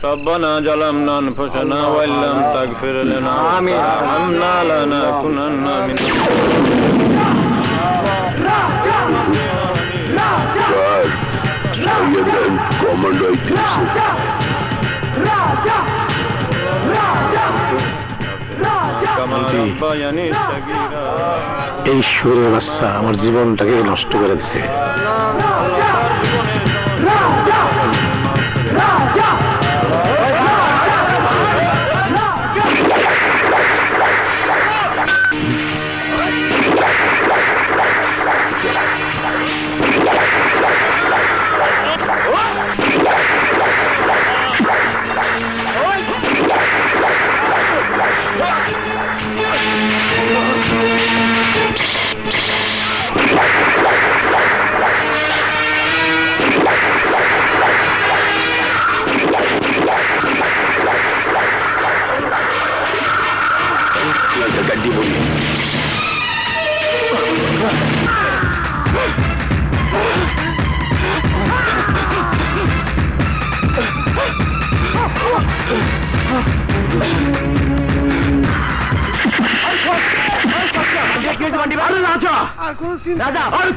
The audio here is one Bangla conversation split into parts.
ربنا ظلمنا أنفسنا وإن لم تغفر لنا وترحمنا لنكونن من এই সুরের বাচ্চা আমার জীবনটাকে নষ্ট করে দিচ্ছে।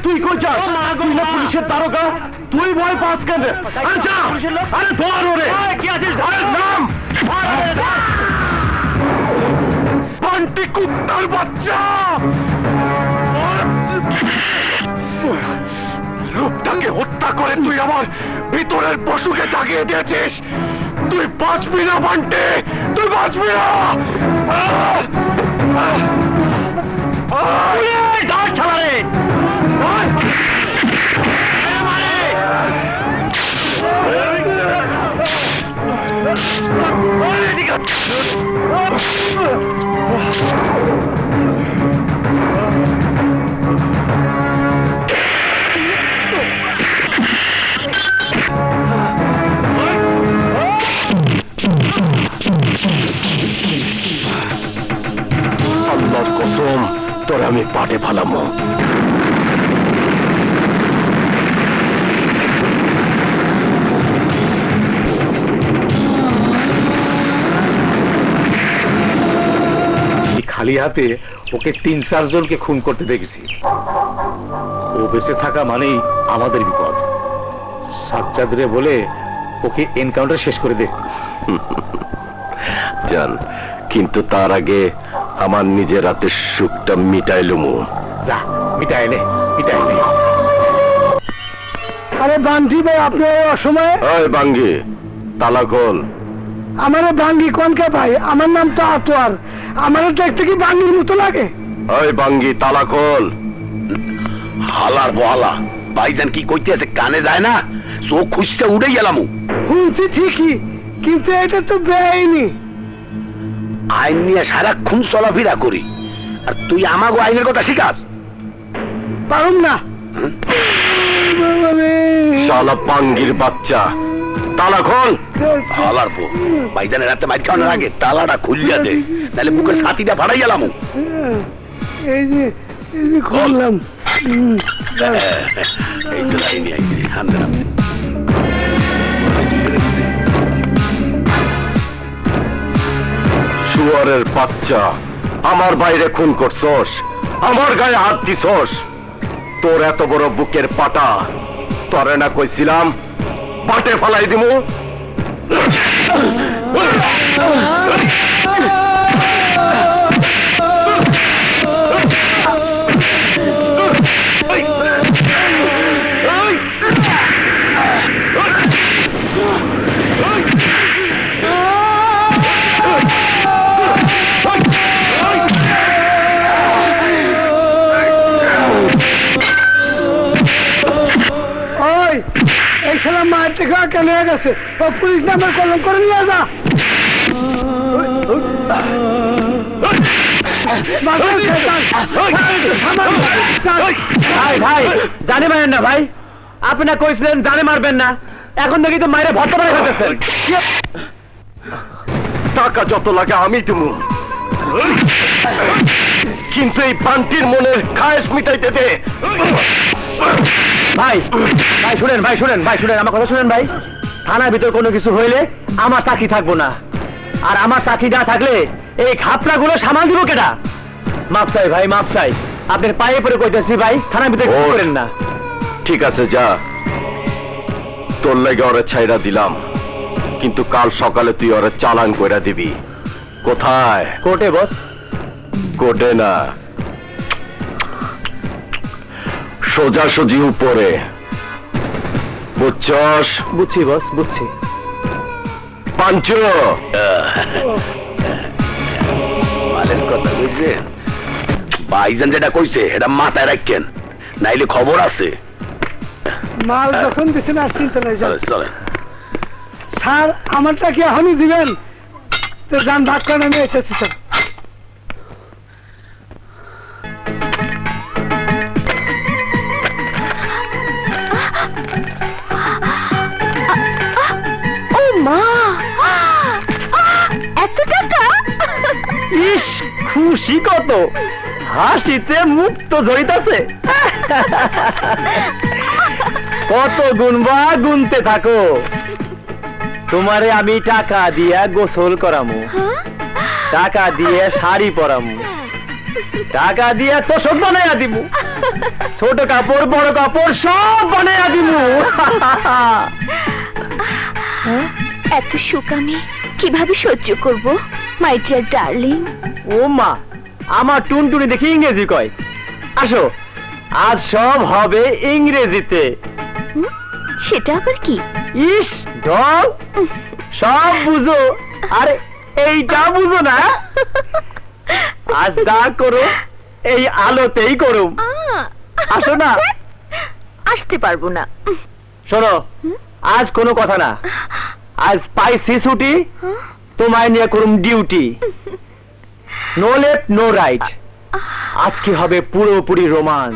তুই কই যাস? পুলিশের তারকা, তুই ভয় পাস কেন? আরে ধর ওরে, নাম বান্টি কুত্তার বাচ্চা। লোকটাকে হত্যা করে তুই আমার ভিতরের পশুকে জাগিয়ে দিয়েছিস। তুই বাঁচবি না বান্টি, তুই বাঁচবি না। আল্লাহর কসম, তোর আমি পাটে ফালামো। খালি হাতে ওকে 3-4 জনকে খুন করতে দেখেছি। ও বেঁচে থাকা মানেই আমাদের বিপদ। সাজ্জাদরে বলে ওকে এনকাউন্টার শেষ করে দে। জান, কিন্তু তার আগে আমার নিজের রাতের সুখটা মিটাইলুমু। যা মিটাইলে মিটাইলে। আরে বাঙ্গি ভাই, আপনি অসময়ে? ওই বাঙ্গি, তালা খোল। আমারে বাঙ্গি কোনকে ভাই? আমার নাম তো আতোয়ার। আমারও তো একটু কি বাঙ্গির মতো লাগে? ওই বাঙ্গি, তালা খোল। হালার বহালা ভাইজান কি কইতে আছে কানে যায় না? চোখ খুঁজতে উড়ে গেলাম। শুনছি ঠিকই, কিন্তু এটা তো বেআইনি। আইন নিয়ে সারাক্ষণ চলাফেরা করি, আর তুই আমাকে আইনের কথা শিখাস? পারুম না। শালা বাঙ্গির বাচ্চা, তালা খোল। হালার পো ভাইজানের রাতে মাইর খাওয়ানোর আগে তালাটা খুলিয়া দে, নাহলে বুকের ছাতিটা ফাড়াই গেলাম। এই যে খুললাম। এই তো লাইনে আইছি, হামদে হামদে। শুয়ারের বাচ্চা, আমার বাইরে খুন করছস, আমার গায়ে হাত দিছস। তোর এত বড় বুকের পাটা, তরে না কইছিলাম পাটে ফালাই দিমু? মায়ের থেকে কেন হয়ে গেছে, পুলিশ নাম্বার কলম করে নিয়ে যা। ভাই ভাই, জানে মারেন না ভাই। আপনি না কইছিলেন জানে মারবেন না, এখন দেখি তো মায়ের ভর্তা মারে ফেলতেছেন। টাকা যত লাগে আমি দেবো, কিন্তু এই বান্টির মনের খায়েশ মিটাইতে দে। ভাই ভাই শুনেন, ভাই শুনেন, ভাই শুনেন, আমার কথা শুনেন ভাই। থানার ভিতর কোনো কিছু হইলে আমার চাকরি থাকবো না, আর আমার চাকরি না থাকলে এই খাপড়াগুলো সামাল দিব কেটা? মাপ চাই ভাই, মাপ চাই, আপনার পায়ে পড়ে কইতেছি ভাই, থানার ভিতরে কিছু করেন না। ঠিক আছে যা, তোর লেগে ওরে ছাইরা দিলাম, কিন্তু কাল সকালে তুই ওরে চালান কইরা দিবি। কোথায়? কোর্টে বস। কোর্টে না, সোজাসুজি উপরে, বুঝছস? বুঝছি বস, বুঝছি। পাঞ্চ মালের কথা কইছে, ভাইজান যেটা কইছে এটা মাথায় রাখেন, নাইলে খবর আছে। মাল যখন দিচ্ছেন আর চিন্তা নাই। চলেন চলেন। স্যার আমারটা কি এখনই দিবেন? তো যান ভাগ করেন, আমি এসেছি স্যার। ও মা, এত টাকা! ইস, খুশি কত, হাসিতে মুখ তো জড়িতাছে। কত গুনবা, গুনতে থাকো। তোমারে আমি টাকা দিয়া গোসল করামু, টাকা দিয়ে শাড়ি পরামু, টাকা দিয়ে তোষক বানাইয়া দিমু, ছোট কাপড় বড় কাপড় সব বানাইয়া দিমু। এত সুখ আমি কিভাবে সহ্য করব, মাই ডিয়ার ডার্লিং? ও মা, আমার টুনটুনি দেখি ইংরেজি কয়। আসো, আজ সব হবে ইংরেজিতে। সেটা আবার কি? ইস ঢং, সব বুঝো, আরে এইটা বুঝো না? আজ যা করো এই আলোতেই করো। আসো না। আসতে পারবো না। শোনো, আজ কোনো কথা না, আজ পাইছি ছুটি, তোমায় নিয়ে করুম duty. No left no right, আজকে হবে পুরোপুরি রোমান্স।